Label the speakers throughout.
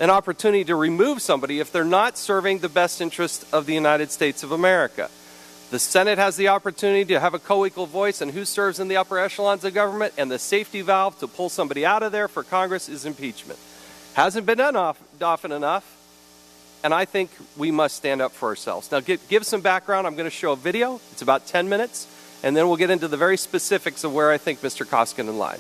Speaker 1: an opportunity to remove somebody if they're not serving the best interest of the United States of America. The Senate has the opportunity to have a co-equal voice in who serves in the upper echelons of government, and the safety valve to pull somebody out of there for Congress is impeachment. Hasn't been done often enough, and I think we must stand up for ourselves. Now, give some background. I'm going to show a video. It's about 10 minutes, and then we'll get into the very specifics of where I think Mr. Koskinen lied.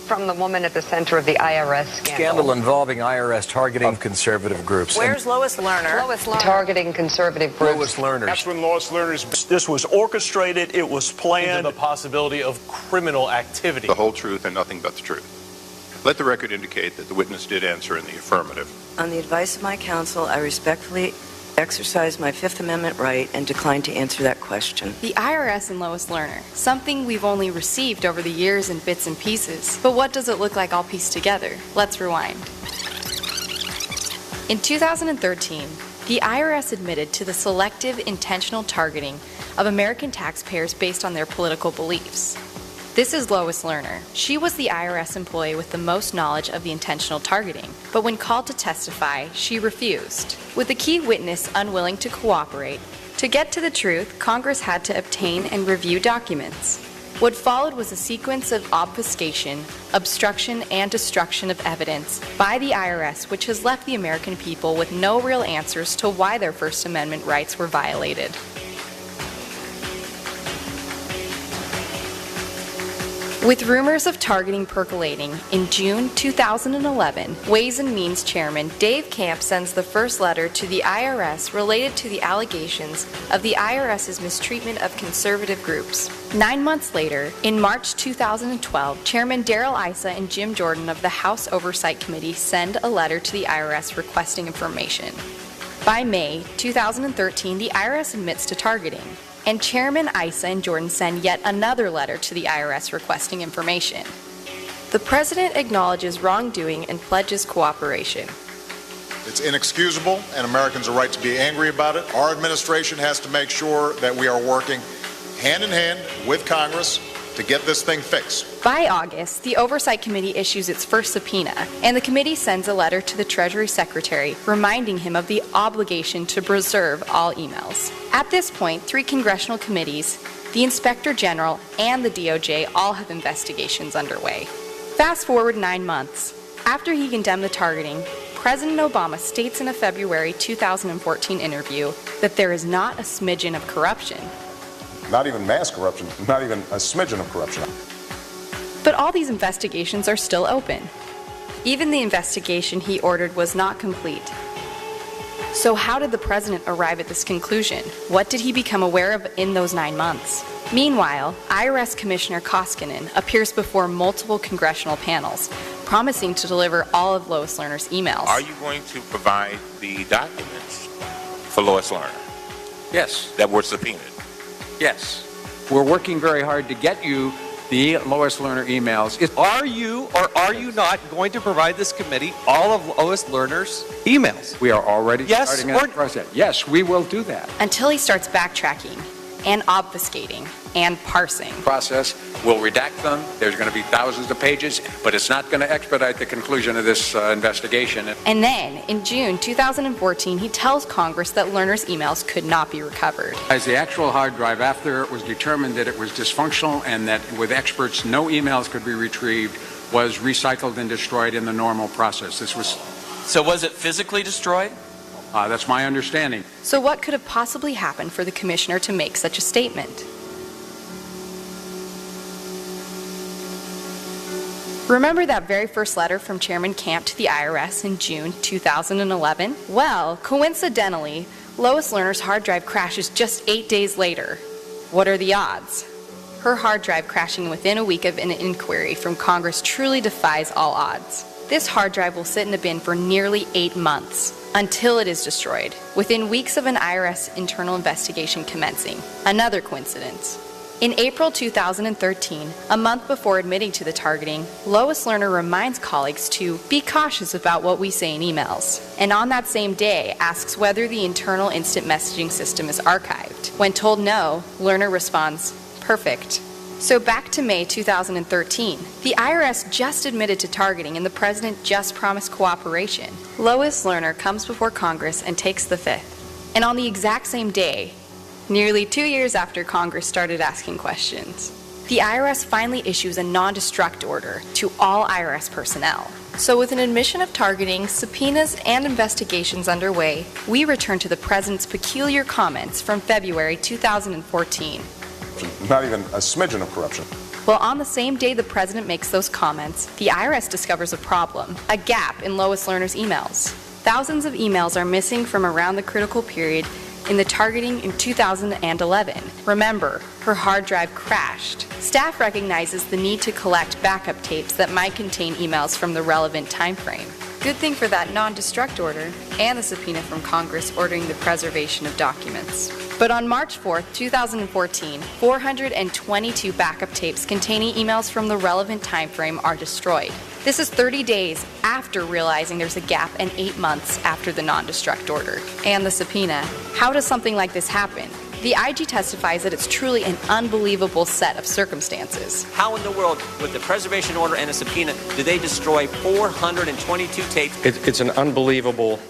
Speaker 2: From the woman at the center of the IRS
Speaker 3: scandal involving IRS targeting conservative groups.
Speaker 4: Where's Lois Lerner?
Speaker 2: Lois Lerner. Targeting conservative groups.
Speaker 3: Lois Lerner.
Speaker 5: That's when Lois Lerner's... This was orchestrated, it was planned.
Speaker 6: The possibility of criminal activity.
Speaker 7: The whole truth and nothing but the truth. Let the record indicate that the witness did answer in the affirmative.
Speaker 4: On the advice of my counsel, I respectfully exercise my Fifth Amendment right and decline to answer that question.
Speaker 8: The IRS and Lois Lerner, something we've only received over the years in bits and pieces. But what does it look like all pieced together? Let's rewind. In 2013, the IRS admitted to the selective intentional targeting of American taxpayers based on their political beliefs. This is Lois Lerner. She was the IRS employee with the most knowledge of the intentional targeting, but when called to testify, she refused. With the key witness unwilling to cooperate, to get to the truth, Congress had to obtain and review documents. What followed was a sequence of obfuscation, obstruction, and destruction of evidence by the IRS, which has left the American people with no real answers to why their First Amendment rights were violated. With rumors of targeting percolating, in June 2011, Ways and Means Chairman Dave Camp sends the first letter to the IRS related to the allegations of the IRS's mistreatment of conservative groups. 9 months later, in March 2012, Chairman Darrell Issa and Jim Jordan of the House Oversight Committee send a letter to the IRS requesting information. By May 2013, the IRS admits to targeting, and Chairman Issa and Jordan send yet another letter to the IRS requesting information. The President acknowledges wrongdoing and pledges cooperation.
Speaker 9: It's inexcusable, and Americans are right to be angry about it. Our administration has to make sure that we are working hand in hand with Congress to get this thing fixed.
Speaker 8: By August, the Oversight Committee issues its first subpoena, and the committee sends a letter to the Treasury Secretary reminding him of the obligation to preserve all emails. At this point, 3 congressional committees, the Inspector General, and the DOJ all have investigations underway. Fast forward 9 months. After he condemned the targeting, President Obama states in a February 2014 interview that there is not a smidgen of corruption.
Speaker 9: Not even mass corruption, not even a smidgen of corruption.
Speaker 8: But all these investigations are still open. Even the investigation he ordered was not complete. So how did the president arrive at this conclusion? What did he become aware of in those 9 months? Meanwhile, IRS Commissioner Koskinen appears before multiple congressional panels, promising to deliver all of Lois Lerner's emails.
Speaker 10: Are you going to provide the documents for Lois Lerner?
Speaker 11: Yes.
Speaker 10: That were subpoenaed?
Speaker 11: Yes. We're working very hard to get you the Lois Lerner emails.
Speaker 1: Are you or are you not going to provide this committee all of Lois Lerner's emails?
Speaker 11: We are already starting
Speaker 1: or
Speaker 11: that process. Yes, we will do that.
Speaker 8: Until he starts backtracking and obfuscating and parsing.
Speaker 11: Process. We'll redact them. There's going to be thousands of pages, but it's not going to expedite the conclusion of this investigation.
Speaker 8: And then, in June 2014, he tells Congress that Lerner's emails could not be recovered.
Speaker 11: As the actual hard drive, after it was determined that it was dysfunctional and that with experts no emails could be retrieved, was recycled and destroyed in the normal process.
Speaker 6: So was it physically destroyed?
Speaker 11: That's my understanding.
Speaker 8: So what could have possibly happened for the commissioner to make such a statement? Remember that very first letter from Chairman Camp to the IRS in June 2011? Well, coincidentally, Lois Lerner's hard drive crashes just 8 days later. What are the odds? Her hard drive crashing within a week of an inquiry from Congress truly defies all odds. This hard drive will sit in a bin for nearly 8 months, until it is destroyed, within weeks of an IRS internal investigation commencing. Another coincidence. In April 2013, a month before admitting to the targeting, Lois Lerner reminds colleagues to be cautious about what we say in emails, and on that same day asks whether the internal instant messaging system is archived. When told no, Lerner responds, "Perfect." So back to May 2013. The IRS just admitted to targeting and the president just promised cooperation. Lois Lerner comes before Congress and takes the fifth. And on the exact same day, nearly 2 years after Congress started asking questions, the IRS finally issues a non-destruct order to all IRS personnel. So with an admission of targeting, subpoenas, and investigations underway, we return to the president's peculiar comments from February 2014.
Speaker 9: Not even a smidgen of corruption.
Speaker 8: Well, on the same day the president makes those comments, the IRS discovers a problem, a gap in Lois Lerner's emails. Thousands of emails are missing from around the critical period in the targeting in 2011. Remember, her hard drive crashed. Staff recognizes the need to collect backup tapes that might contain emails from the relevant time frame. Good thing for that non-destruct order and the subpoena from Congress ordering the preservation of documents. But on March 4th, 2014, 422 backup tapes containing emails from the relevant time frame are destroyed. This is 30 days after realizing there's a gap and 8 months after the non-destruct order and the subpoena. How does something like this happen? The IG testifies that it's truly an unbelievable set of circumstances.
Speaker 12: How in the world, with the preservation order and a subpoena, do they destroy 422 tapes?
Speaker 13: It's an unbelievable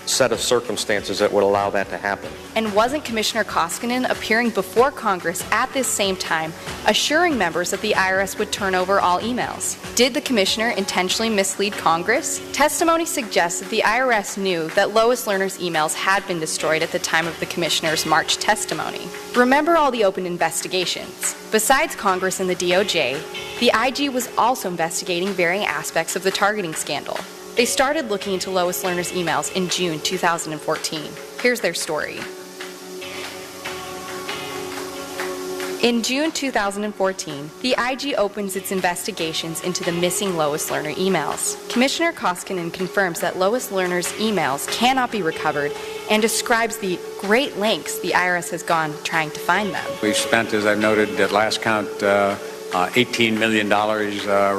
Speaker 13: set of circumstances that would allow that to happen.
Speaker 8: And wasn't Commissioner Koskinen appearing before Congress at this same time, assuring members that the IRS would turn over all emails? Did the commissioner intentionally mislead Congress? Testimony suggests that the IRS knew that Lois Lerner's emails had been destroyed at the time of the commissioner's March testimony. Remember all the open investigations. Besides Congress and the DOJ, the IG was also investigating varying aspects of the targeting scandal. They started looking into Lois Lerner's emails in June 2014. Here's their story. In June 2014, the IG opens its investigations into the missing Lois Lerner emails. Commissioner Koskinen confirms that Lois Lerner's emails cannot be recovered and describes the great lengths the IRS has gone trying to find them.
Speaker 11: We've spent, as I've noted, at last count, $18 million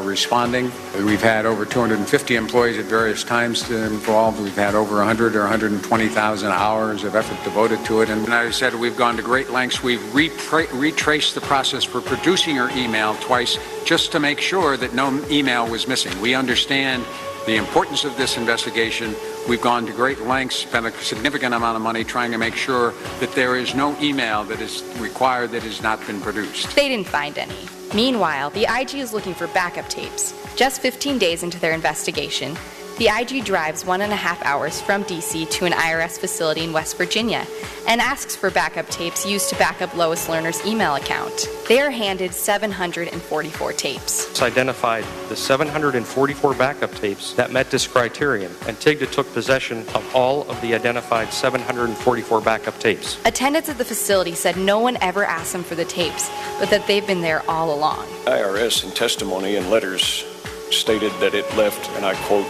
Speaker 11: responding. We've had over 250 employees at various times involved. We've had over 100 or 120,000 hours of effort devoted to it. And as I said, we've gone to great lengths. We've retraced the process for producing her email twice just to make sure that no email was missing. We understand the importance of this investigation. We've gone to great lengths, spent a significant amount of money trying to make sure that there is no email that is required that has not been produced.
Speaker 8: They didn't find any. Meanwhile, the IG is looking for backup tapes. Just 15 days into their investigation, the IG drives 1.5 hours from D.C. to an IRS facility in West Virginia and asks for backup tapes used to back up Lois Lerner's email account. They are handed 744 tapes.
Speaker 13: It's identified the 744 backup tapes that met this criterion, and TIGTA took possession of all of the identified 744 backup tapes.
Speaker 8: Attendants at the facility said no one ever asked them for the tapes, but that they've been there all along.
Speaker 5: IRS in testimony and letters stated that it left, and I quote,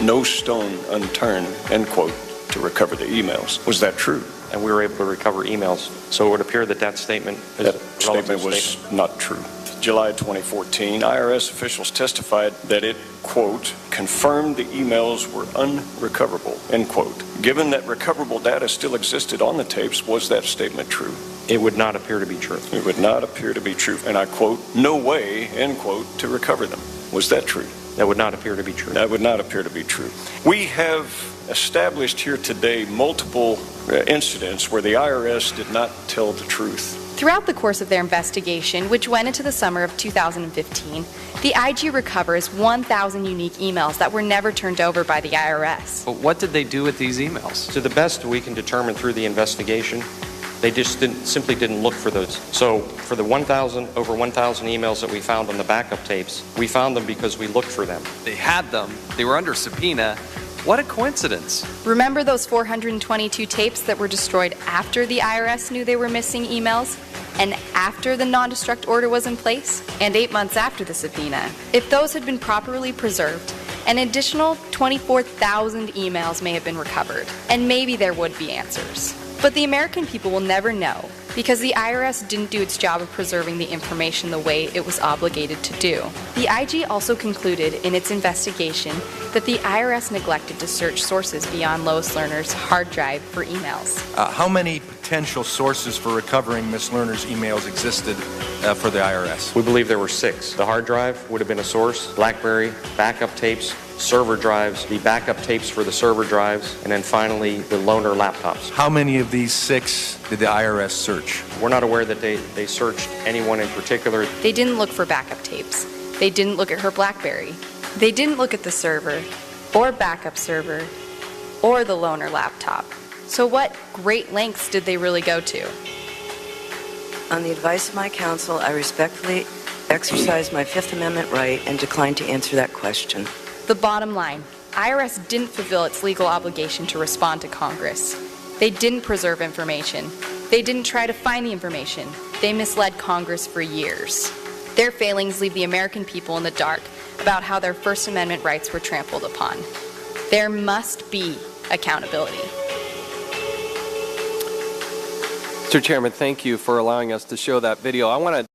Speaker 5: "no stone unturned," end quote, to recover the emails. Was that true?
Speaker 13: And we were able to recover emails. So it would appear that that statement is
Speaker 5: That
Speaker 13: a
Speaker 5: statement
Speaker 13: relative
Speaker 5: was
Speaker 13: statement.
Speaker 5: not true. July 2014, IRS officials testified that it, quote, confirmed the emails were unrecoverable, end quote. Given that recoverable data still existed on the tapes, was that statement true?
Speaker 13: It would not appear to be true.
Speaker 5: It would not appear to be true, and I quote, "no way," end quote, to recover them. Was that true?
Speaker 13: That would not appear to be true.
Speaker 5: That would not appear to be true. We have established here today multiple incidents where the IRS did not tell the truth.
Speaker 8: Throughout the course of their investigation, which went into the summer of 2015, the IG recovers 1,000 unique emails that were never turned over by the IRS.
Speaker 1: But what did they do with these emails?
Speaker 13: To the best we can determine through the investigation, they just simply didn't look for those. So for the over 1,000 emails that we found on the backup tapes, we found them because we looked for them.
Speaker 1: They had them. They were under subpoena. What a coincidence.
Speaker 8: Remember those 422 tapes that were destroyed after the IRS knew they were missing emails? And after the non-destruct order was in place? And 8 months after the subpoena? If those had been properly preserved, an additional 24,000 emails may have been recovered. And maybe there would be answers. But the American people will never know Because the IRS didn't do its job of preserving the information the way it was obligated to do. The IG also concluded in its investigation that the IRS neglected to search sources beyond Lois Lerner's hard drive for emails.
Speaker 14: How many potential sources for recovering Ms. Lerner's emails existed for the IRS?
Speaker 13: We believe there were 6. The hard drive would have been a source, BlackBerry, backup tapes, server drives, the backup tapes for the server drives, and then finally the loaner laptops.
Speaker 14: How many of these 6 did the IRS search?
Speaker 13: We're not aware that they searched anyone in particular.
Speaker 8: They didn't look for backup tapes. They didn't look at her BlackBerry. They didn't look at the server, or backup server, or the loaner laptop. So what great lengths did they really go to?
Speaker 4: On the advice of my counsel, I respectfully exercise my Fifth Amendment right and decline to answer that question.
Speaker 8: The bottom line, IRS didn't fulfill its legal obligation to respond to Congress. They didn't preserve information. They didn't try to find the information. They misled Congress for years. Their failings leave the American people in the dark about how their First Amendment rights were trampled upon. There must be accountability.
Speaker 1: Mr. Chairman, thank you for allowing us to show that video. I want to